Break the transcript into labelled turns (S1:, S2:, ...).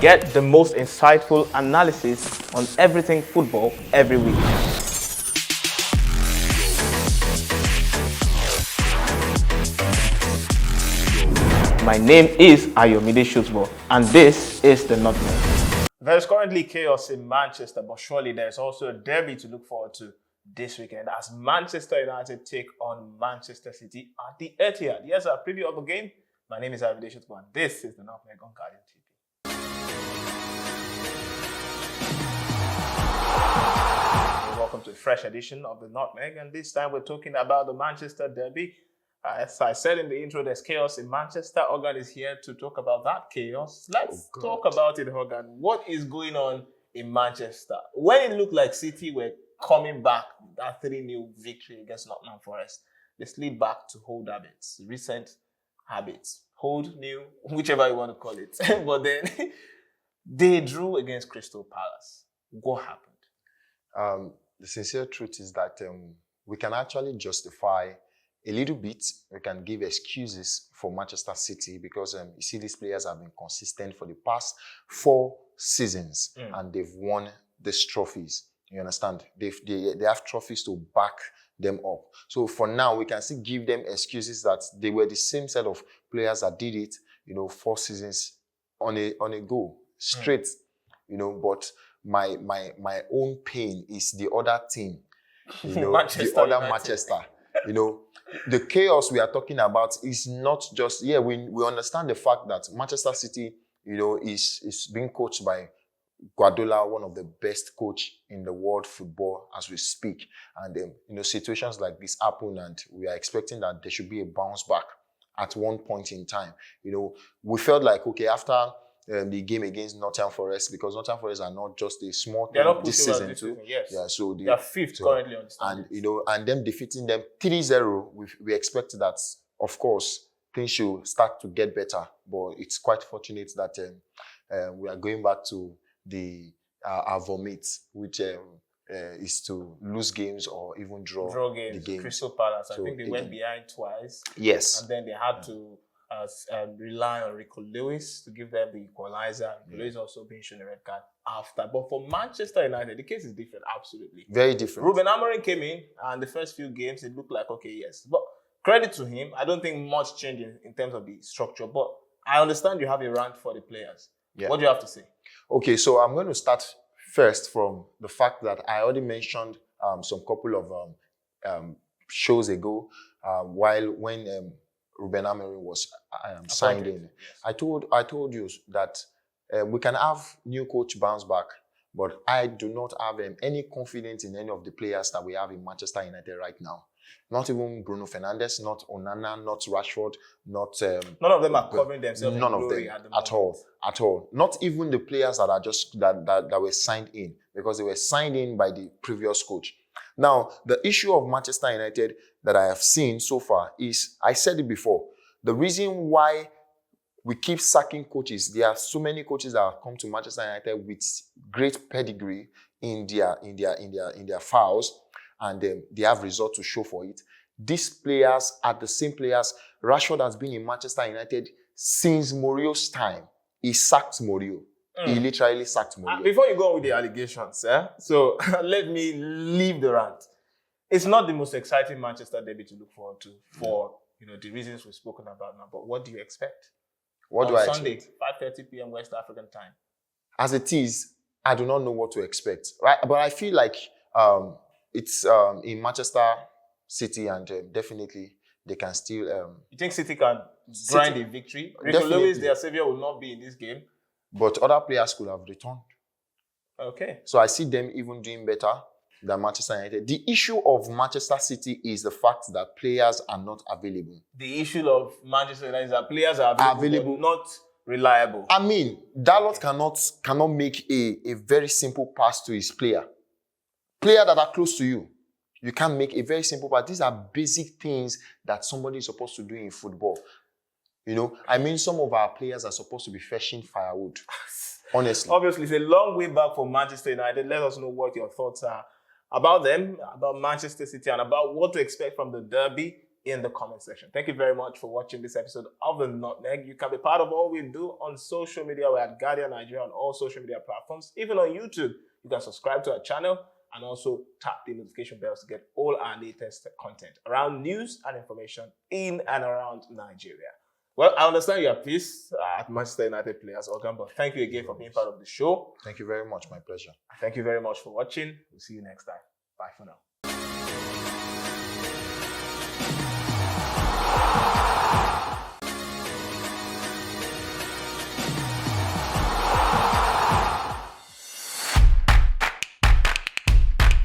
S1: Get the most insightful analysis on everything football every week. My name is Ayomide Sotubo, and this is the Nutmeg.
S2: There's currently chaos in Manchester, but surely there's also a derby to look forward to this weekend as Manchester United take on Manchester City at the Etihad. Here's a preview of the game. My name is Ayomide Sotubo, and this is the Nutmeg on Guardian TV. Welcome to a fresh edition of the Nutmeg, and this time we're talking about the Manchester derby. As I said in the intro, there's chaos in Manchester. Hogan is here to talk about that chaos. Let's talk about it, Hogan. What is going on in Manchester? When it looked like City were coming back with that 3-0 victory against Nottingham Forest, they slid back to old habits, recent habits. Old, new, whichever you want to call it. But then they drew against Crystal Palace. What happened?
S3: The sincere truth is that we can actually justify a little bit. We can give excuses for Manchester City because you see these players have been consistent for the past 4 seasons and they've won these trophies. You understand? They have trophies to back them up. So for now, we can still give them excuses that they were the same set of players that did it, 4 seasons on a go straight, But my own pain is the other team, the other Manchester. The chaos we are talking about is not just, we understand the fact that Manchester City, is being coached by Guardiola, one of the best coach in the world football as we speak. And, situations like this happen and we are expecting that there should be a bounce back at one point in time. We felt like, okay, after the game against Nottingham Forest, because Nottingham Forest are not just a small team this season too.
S2: Yes.
S3: Yeah, so
S2: they are 5th currently on the standings.
S3: And and them defeating them 3-0, we expect that, of course, things should start to get better. But it's quite fortunate that we are going back to our vomit, which is to lose games or even draw
S2: games.
S3: The games.
S2: Crystal Palace,
S3: So
S2: I think they went behind twice.
S3: Yes.
S2: And then they had to rely on Rico Lewis to give them the equalizer. Lewis also being shown a red card after. But for Manchester United, the case is different, absolutely.
S3: Very different.
S2: Ruben Amorim came in, and the first few games, it looked like, okay, yes. But credit to him, I don't think much changed in terms of the structure. But I understand you have a rant for the players. Yeah. What do you have to say? Okay,
S3: so I'm going to start first from the fact that I already mentioned some couple of shows ago when Ruben Amorim was signed in. Yes. I told you that we can have new coach bounce back, but I do not have any confidence in any of the players that we have in Manchester United right now. Not even Bruno Fernandes, not Onana, not Rashford, not...
S2: none of them are covering themselves
S3: none of them at all. Not even the players that are just that were signed in, because they were signed in by the previous coach. Now, the issue of Manchester United that I have seen so far is, I said it before, the reason why we keep sacking coaches, there are so many coaches that have come to Manchester United with great pedigree in their files, and they have results to show for it. These players are the same players. Rashford has been in Manchester United since Mourinho's time. He sacked Mourinho. He literally sacked Mourinho.
S2: Before you go on with the allegations, so let me leave the rant. It's not the most exciting Manchester derby to look forward to for the reasons we've spoken about now. But what do you expect?
S3: What do I expect?
S2: Sunday, 5:30 p.m. West African time.
S3: As it is, I do not know what to expect. Right? But I feel like it's in Manchester City, and definitely they can still...
S2: you think City can grind a victory? Rico Lewis, their savior, will not be in this game.
S3: But other players could have returned.
S2: Okay.
S3: So I see them even doing better than Manchester United. The issue of Manchester City is the fact that players are not available.
S2: The issue of Manchester United is that players are available. But not reliable.
S3: I mean, Dalot cannot make a very simple pass to his player. Player that are close to you. You can't make a very simple pass. These are basic things that somebody is supposed to do in football. I mean, some of our players are supposed to be fetching firewood. Honestly.
S2: Obviously, it's a long way back for Manchester United. Let us know what your thoughts are about them, about Manchester City, and about what to expect from the derby in the comment section. Thank you very much for watching this episode of The Nutmeg. You can be part of all we do on social media. We're at Guardian Nigeria on all social media platforms. Even on YouTube, you can subscribe to our channel and also tap the notification bells to get all our latest content around news and information in and around Nigeria. Well, I understand you are pissed at Manchester United players, Hogan, but thank you again for being part of the show.
S3: Thank you very much. My pleasure.
S2: Thank you very much for watching. We'll see you next time. Bye for now.